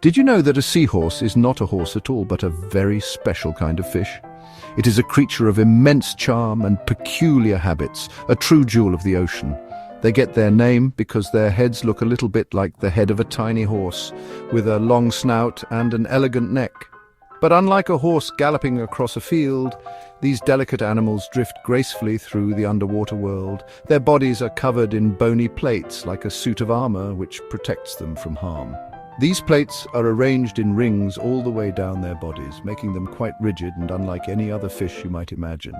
Did you know that a seahorse is not a horse at all, but a very special kind of fish? It is a creature of immense charm and peculiar habits, a true jewel of the ocean. They get their name because their heads look a little bit like the head of a tiny horse, with a long snout and an elegant neck. But unlike a horse galloping across a field, these delicate animals drift gracefully through the underwater world. Their bodies are covered in bony plates like a suit of armor which protects them from harm. These plates are arranged in rings all the way down their bodies, making them quite rigid and unlike any other fish you might imagine.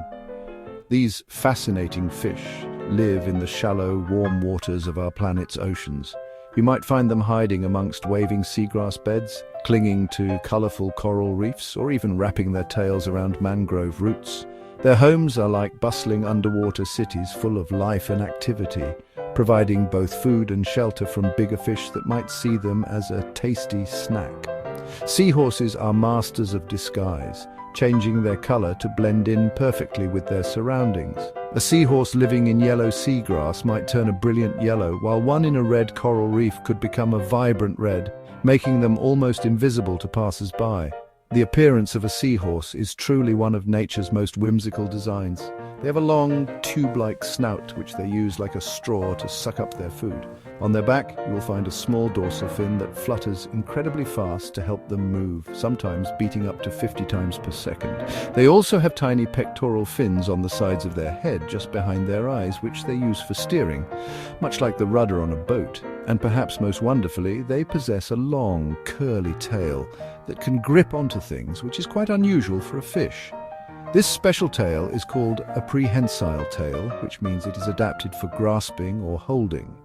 These fascinating fish live in the shallow, warm waters of our planet's oceans. You might find them hiding amongst waving seagrass beds, clinging to colorful coral reefs, or even wrapping their tails around mangrove roots. Their homes are like bustling underwater cities full of life and activity, providing both food and shelter from bigger fish that might see them as a tasty snack. Seahorses are masters of disguise, changing their color to blend in perfectly with their surroundings. A seahorse living in yellow seagrass might turn a brilliant yellow, while one in a red coral reef could become a vibrant red, making them almost invisible to passers-by. The appearance of a seahorse is truly one of nature's most whimsical designs. They have a long, tube-like snout which they use like a straw to suck up their food. On their back, you will find a small dorsal fin that flutters incredibly fast to help them move, sometimes beating up to 50 times per second. They also have tiny pectoral fins on the sides of their head, just behind their eyes, which they use for steering, much like the rudder on a boat. And perhaps most wonderfully, they possess a long, curly tail that can grip onto things, which is quite unusual for a fish. This special tail is called a prehensile tail, which means it is adapted for grasping or holding.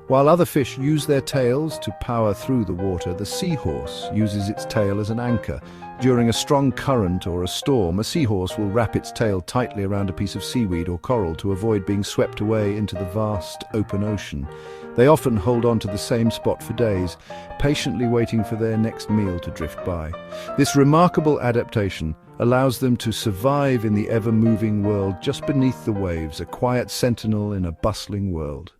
While other fish use their tails to power through the water, the seahorse uses its tail as an anchor. During a strong current or a storm, a seahorse will wrap its tail tightly around a piece of seaweed or coral to avoid being swept away into the vast open ocean. They often hold on to the same spot for days, patiently waiting for their next meal to drift by. This remarkable adaptation allows them to survive in the ever-moving world just beneath the waves, a quiet sentinel in a bustling world.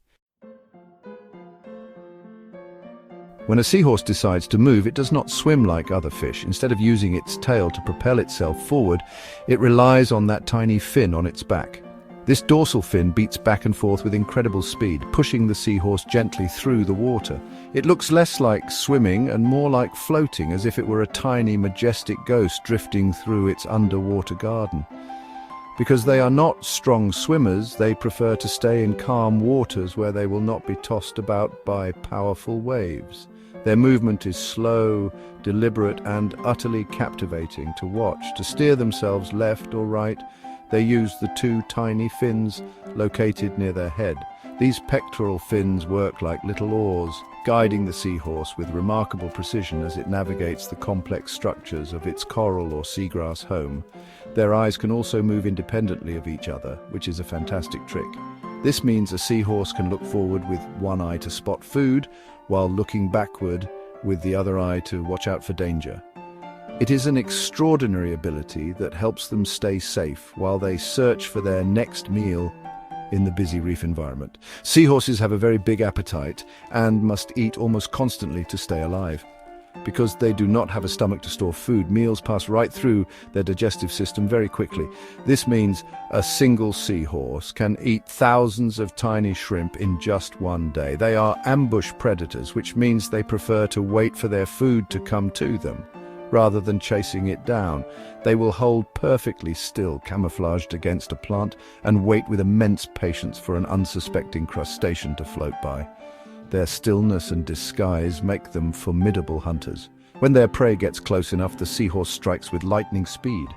When a seahorse decides to move, it does not swim like other fish. Instead of using its tail to propel itself forward, it relies on that tiny fin on its back. This dorsal fin beats back and forth with incredible speed, pushing the seahorse gently through the water. It looks less like swimming and more like floating, as if it were a tiny, majestic ghost drifting through its underwater garden. Because they are not strong swimmers, they prefer to stay in calm waters where they will not be tossed about by powerful waves. Their movement is slow, deliberate, and utterly captivating to watch. To steer themselves left or right, they use the two tiny fins located near their head. These pectoral fins work like little oars, guiding the seahorse with remarkable precision as it navigates the complex structures of its coral or seagrass home. Their eyes can also move independently of each other, which is a fantastic trick. This means a seahorse can look forward with one eye to spot food, while looking backward with the other eye to watch out for danger. It is an extraordinary ability that helps them stay safe while they search for their next meal in the busy reef environment. Seahorses have a very big appetite and must eat almost constantly to stay alive. Because they do not have a stomach to store food, meals pass right through their digestive system very quickly. This means a single seahorse can eat thousands of tiny shrimp in just one day. They are ambush predators, which means they prefer to wait for their food to come to them, rather than chasing it down. They will hold perfectly still, camouflaged against a plant, and wait with immense patience for an unsuspecting crustacean to float by. Their stillness and disguise make them formidable hunters. When their prey gets close enough, the seahorse strikes with lightning speed.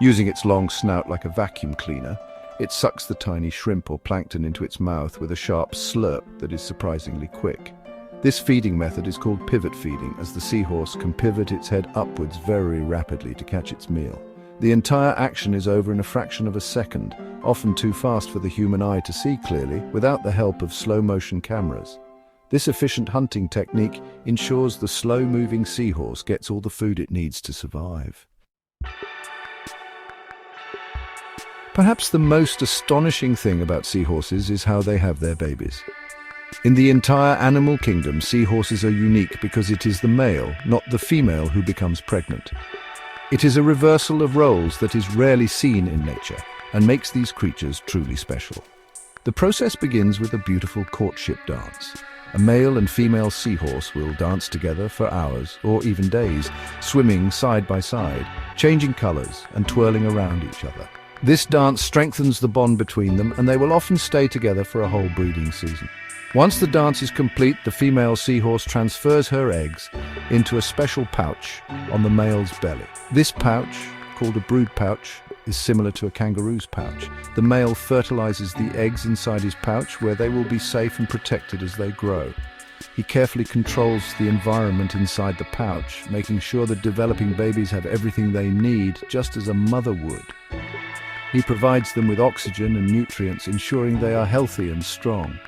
Using its long snout like a vacuum cleaner, it sucks the tiny shrimp or plankton into its mouth with a sharp slurp that is surprisingly quick. This feeding method is called pivot feeding, as the seahorse can pivot its head upwards very rapidly to catch its meal. The entire action is over in a fraction of a second, often too fast for the human eye to see clearly, without the help of slow-motion cameras. This efficient hunting technique ensures the slow-moving seahorse gets all the food it needs to survive. Perhaps the most astonishing thing about seahorses is how they have their babies. In the entire animal kingdom, seahorses are unique because it is the male, not the female, who becomes pregnant. It is a reversal of roles that is rarely seen in nature and makes these creatures truly special. The process begins with a beautiful courtship dance. A male and female seahorse will dance together for hours or even days, swimming side by side, changing colors and twirling around each other. This dance strengthens the bond between them, and they will often stay together for a whole breeding season. Once the dance is complete, the female seahorse transfers her eggs into a special pouch on the male's belly. This pouch, called a brood pouch, is similar to a kangaroo's pouch. The male fertilizes the eggs inside his pouch, where they will be safe and protected as they grow. He carefully controls the environment inside the pouch, making sure that developing babies have everything they need, just as a mother would. He provides them with oxygen and nutrients, ensuring they are healthy and strong.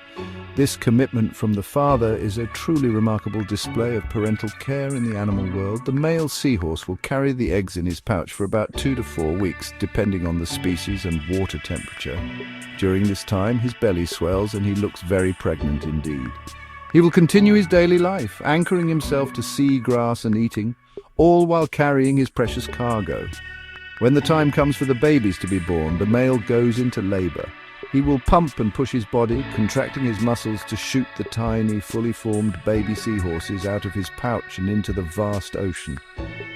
This commitment from the father is a truly remarkable display of parental care in the animal world. The male seahorse will carry the eggs in his pouch for about 2 to 4 weeks, depending on the species and water temperature. During this time, his belly swells and he looks very pregnant indeed. He will continue his daily life, anchoring himself to sea grass and eating, all while carrying his precious cargo. When the time comes for the babies to be born, the male goes into labor. He will pump and push his body, contracting his muscles to shoot the tiny, fully formed baby seahorses out of his pouch and into the vast ocean.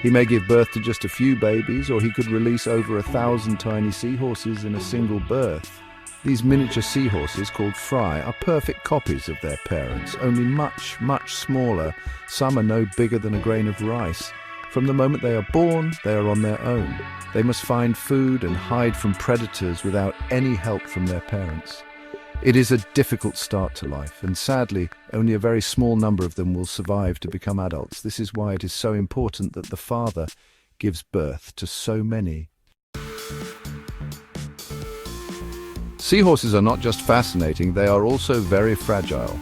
He may give birth to just a few babies, or he could release over 1,000 tiny seahorses in a single birth. These miniature seahorses, called fry, are perfect copies of their parents, only much, much smaller. Some are no bigger than a grain of rice. From the moment they are born, they are on their own. They must find food and hide from predators without any help from their parents. It is a difficult start to life, and sadly, only a very small number of them will survive to become adults. This is why it is so important that the father gives birth to so many. Seahorses are not just fascinating, they are also very fragile.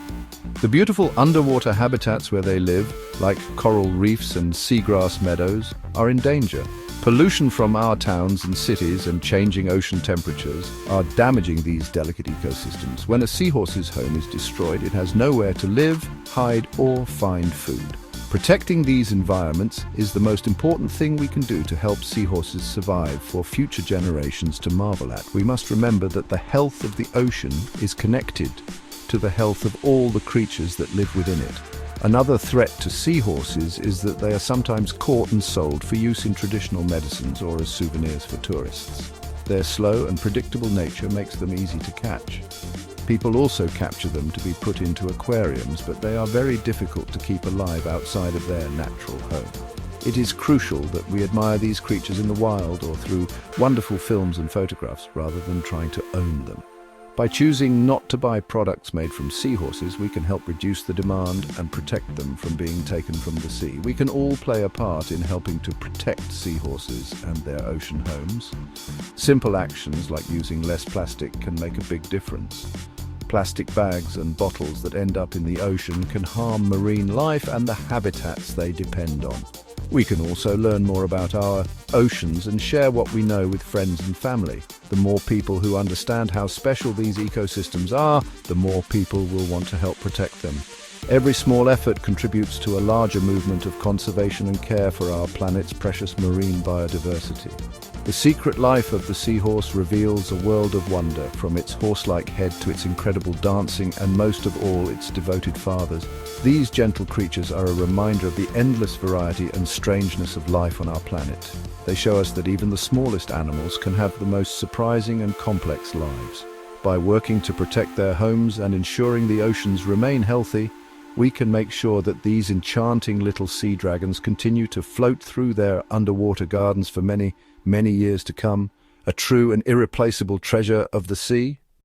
The beautiful underwater habitats where they live, like coral reefs and seagrass meadows, are in danger. Pollution from our towns and cities and changing ocean temperatures are damaging these delicate ecosystems. When a seahorse's home is destroyed, it has nowhere to live, hide, or find food. Protecting these environments is the most important thing we can do to help seahorses survive for future generations to marvel at. We must remember that the health of the ocean is connected to the health of all the creatures that live within it. Another threat to seahorses is that they are sometimes caught and sold for use in traditional medicines or as souvenirs for tourists. Their slow and predictable nature makes them easy to catch. People also capture them to be put into aquariums, but they are very difficult to keep alive outside of their natural home. It is crucial that we admire these creatures in the wild or through wonderful films and photographs rather than trying to own them. By choosing not to buy products made from seahorses, we can help reduce the demand and protect them from being taken from the sea. We can all play a part in helping to protect seahorses and their ocean homes. Simple actions like using less plastic can make a big difference. Plastic bags and bottles that end up in the ocean can harm marine life and the habitats they depend on. We can also learn more about our oceans and share what we know with friends and family. The more people who understand how special these ecosystems are, the more people will want to help protect them. Every small effort contributes to a larger movement of conservation and care for our planet's precious marine biodiversity. The secret life of the seahorse reveals a world of wonder, from its horse-like head to its incredible dancing and most of all its devoted fathers. These gentle creatures are a reminder of the endless variety and strangeness of life on our planet. They show us that even the smallest animals can have the most surprising and complex lives. By working to protect their homes and ensuring the oceans remain healthy, we can make sure that these enchanting little sea dragons continue to float through their underwater gardens for many, many years to come, a true and irreplaceable treasure of the sea.